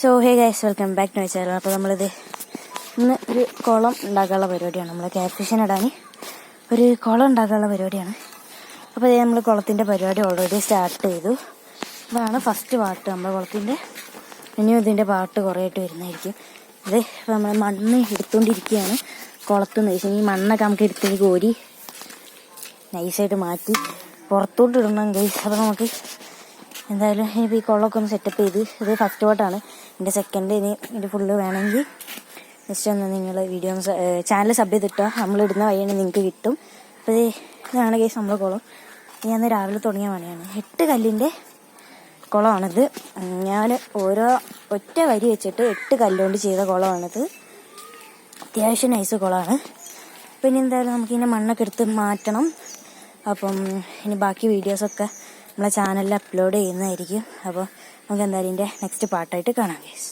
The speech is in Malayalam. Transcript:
So hey guys, welcome back to my channel. അപ്പോൾ നമ്മളിത് ഇന്ന് ഒരു കുളം ഉണ്ടാക്കാനുള്ള പരിപാടിയാണ്. നമ്മൾ ക്യാറ്റ് ഫിഷിനിടാൻ ഒരു കുളം ഉണ്ടാക്കാനുള്ള പരിപാടിയാണ്. അപ്പോൾ ഇത് നമ്മൾ കുളത്തിൻ്റെ പരിപാടി ഓൾറെഡി സ്റ്റാർട്ട് ചെയ്തു. ഇതാണ് ഫസ്റ്റ് പാർട്ട് നമ്മുടെ കുളത്തിൻ്റെ. ഇനിയും ഇതിൻ്റെ പാർട്ട് കുറേ ആയിട്ട് വരുന്നതായിരിക്കും. ഇത് ഇപ്പോൾ നമ്മൾ മണ്ണ് എടുത്തുകൊണ്ടിരിക്കുകയാണ് കുളത്തുനിന്ന്. ഈ മണ്ണൊക്കെ നമുക്ക് എടുത്തേക്ക് കോരി നൈസായിട്ട് മാറ്റി പുറത്തോട്ട് ഇടണം ഗൈസ്. അപ്പോൾ നമുക്ക് എന്തായാലും ഇനിയിപ്പോൾ ഈ കുളമൊക്കെ ഒന്ന് സെറ്റപ്പ് ചെയ്ത്, ഇത് ഫസ്റ്റ് പാർട്ടാണ്. എൻ്റെ സെക്കൻഡ് ഇനി ഇത് ഫുള്ള് വേണമെങ്കിൽ ജസ്റ്റ് ഒന്ന് നിങ്ങൾ വീഡിയോ ചാനൽ സബ് ചെയ്തിട്ടോ, നമ്മളിടുന്ന വഴിയാണ് നിങ്ങൾക്ക് കിട്ടും. അപ്പോൾ ഇതാണ് കേസ് നമ്മളെ കുളം. ഞാൻ രാവിലെ തുടങ്ങിയ പണിയാണ്. 8 കല്ലിൻ്റെ കുളമാണിത്. ഞാൻ ഒറ്റ വരി വെച്ചിട്ട് 8 കല്ലുകൊണ്ട് ചെയ്ത കുളമാണിത്. അത്യാവശ്യം നൈസ് കുളമാണ്. പിന്നെ എന്തായാലും നമുക്കിതിൻ്റെ മണ്ണൊക്കെ എടുത്ത് മാറ്റണം. അപ്പം ഇനി ബാക്കി വീഡിയോസൊക്കെ നമ്മളെ ചാനലിൽ അപ്ലോഡ് ചെയ്യുന്നതായിരിക്കും. അപ്പോൾ നമുക്ക് എന്തായാലും ഇതിൻ്റെ നെക്സ്റ്റ് പാർട്ടായിട്ട് കാണാം ഗൈസ്.